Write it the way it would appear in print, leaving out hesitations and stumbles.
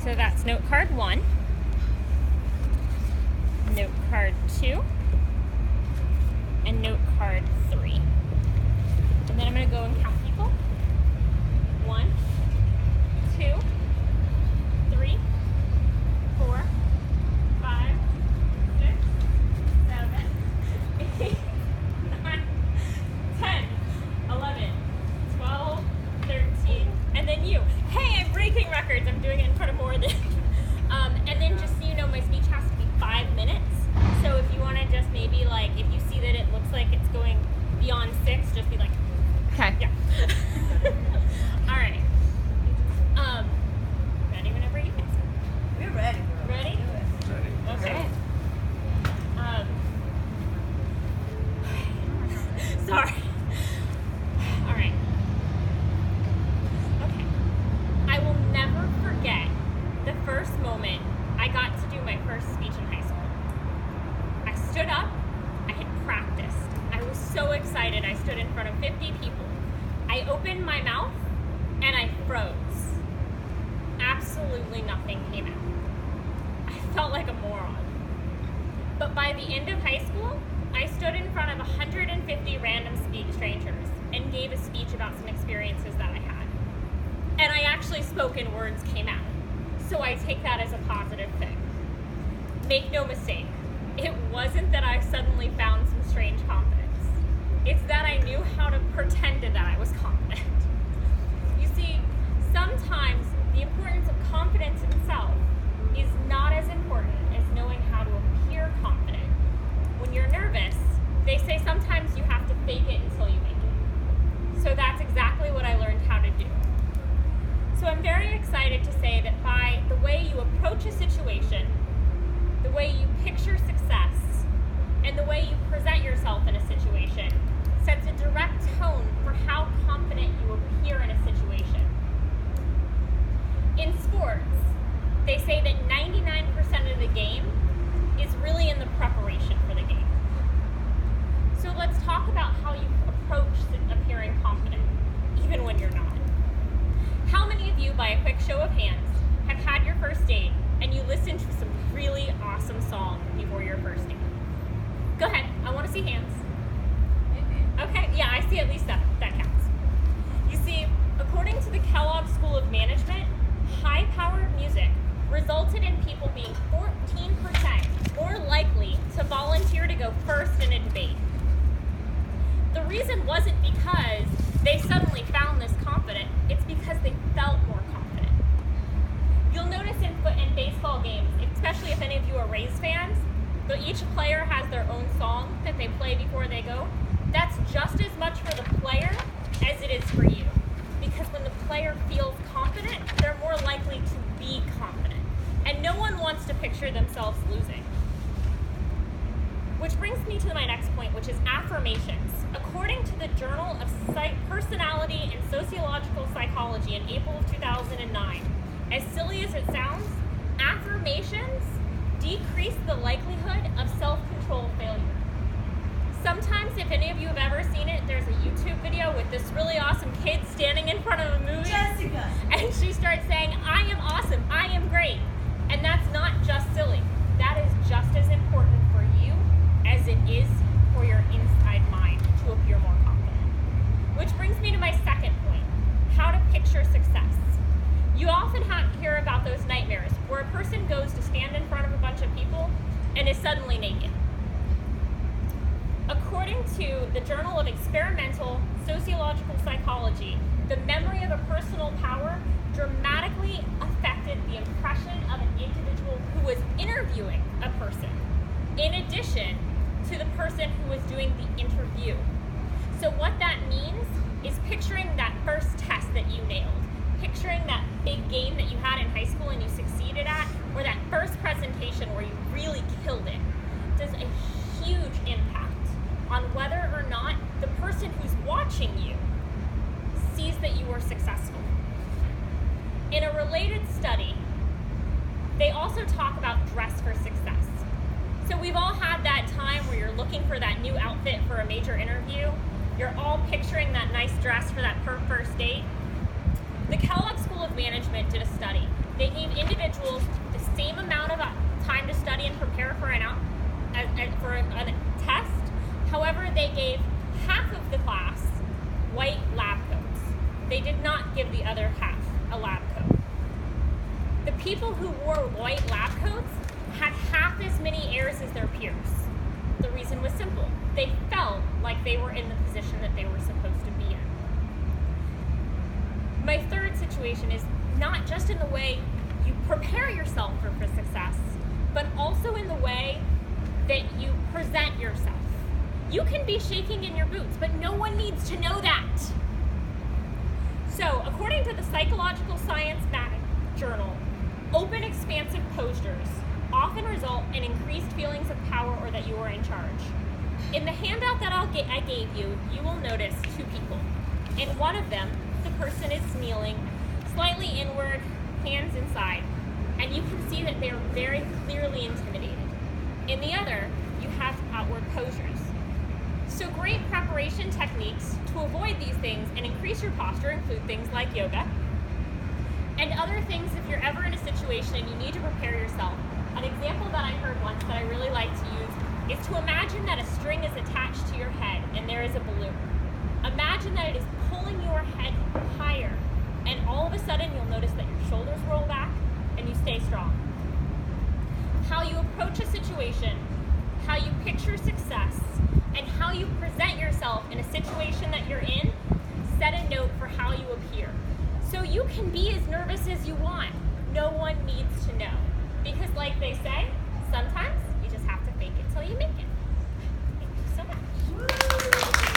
So that's note card 1, note card 2, and note card 3. And then I'm going to go and count people. 1, 2, 3, 4, 5, 6, 7, 8, 9, 10, 11, 12, 13, and then you. Hey, I'm breaking records. I'm doing it in front of more than. And then just so you know, my speech has to be 5 minutes. So if you want to just maybe like, if you see that it looks like it's going beyond 6, just be like, okay. yeah. All right. Ready whenever you guys are. We're ready. Ready? Okay. Sorry. All right. Okay. I will never forget the first moment I got to do my first speech in high school. I stood up. I had practiced. I was so excited. I stood in front of 50 people. I opened my mouth and I froze. Absolutely nothing came out. I felt like a moron. But by the end of high school, I stood in front of 150 random strangers and gave a speech about some experiences that I had. And I actually spoke and words came out. So I take that as a positive thing. Make no mistake, it wasn't that I suddenly found some strange confidence. It's that I knew how to pretend that I was confident. You see, sometimes the importance of confidence itself is not as important as knowing how to appear confident. When you're nervous, they say sometimes you have to fake it until you make it. So that's exactly what I learned how to do. So I'm very excited to say that by the way you approach a situation, the way you picture success, and the way you present yourself in a situation sets a direct tone for how confident you appear in a situation. In sports, they say that 99% of the game is really in the preparation for the game. So let's talk about how you approach appearing confident, even when you're not. How many of you, by a quick show of hands, have had your first date and you listened to some really awesome song before your first date? Go ahead, I want to see hands. Okay, yeah, I see at least 7. That counts. You see, according to the Kellogg School of Management, high-powered music resulted in people being 14% more likely to volunteer to go first in a debate. The reason wasn't because they suddenly found this confident, it's because they felt more confident. You'll notice in baseball games, especially if any of you are Rays fans, though each player has their own song that they play before they go. That's just as much for the player as it is for you. Because when the player feels confident, they're more likely to be confident. And no one wants to picture themselves losing. Which brings me to my next point, which is affirmations. According to the Journal of Personality and Sociological Psychology in April of 2009, as silly as it sounds, affirmations decrease the likelihood of self-control failure. Sometimes, if any of you have ever seen it, there's a YouTube video with this really awesome kid standing in front of a movie. Jessica! And she starts saying, I am awesome, I am great. And that's not just silly. That is just as important for you as it is for your inside mind to appear more confident. Which brings me to my second point, how to picture success. You often hear about those nightmares where a person goes to stand in front of a bunch of people and is suddenly naked. According to the Journal of Experimental Sociological Psychology, the memory of a personal power dramatically affected the impression of an individual who was interviewing a person, in addition to the person who was doing the interview. So what that means is picturing that first test that you nailed, picturing that big game that you had in high school and you succeeded at, or that first presentation where you really killed it, does a huge impact on whether or not the person who's watching you sees that you were successful. In a related study, they also talk about dress for success. So we've all had that time where you're looking for that new outfit for a major interview. You're all picturing that nice dress for that first date. The Kellogg School of Management did a study. They gave individuals gave half of the class white lab coats. They did not give the other half a lab coat. The people who wore white lab coats had half as many errors as their peers. The reason was simple. They felt like they were in the position that they were supposed to be in. My third situation is not just in the way you prepare yourself for success, but also in the way that you present yourself. You can be shaking in your boots, but no one needs to know that. So, according to the Psychological Science Journal, open, expansive postures often result in increased feelings of power or that you are in charge. In the handout that I gave you, you will notice two people. In one of them, the person is kneeling, slightly inward, hands inside, and you can see that they are very clearly intimidated. In the other, you have outward postures. So great preparation techniques to avoid these things and increase your posture include things like yoga, and other things if you're ever in a situation and you need to prepare yourself. An example that I heard once that I really like to use is to imagine that a string is attached to your head and there is a balloon. Imagine that it is pulling your head higher, and all of a sudden you'll notice that your shoulders roll back and you stay strong. How you approach a situation, how you picture success, and how you present yourself in a situation that you're in set a note for how you appear. So you can be as nervous as you want. No one needs to know. Because like they say, sometimes you just have to fake it till you make it. Thank you so much.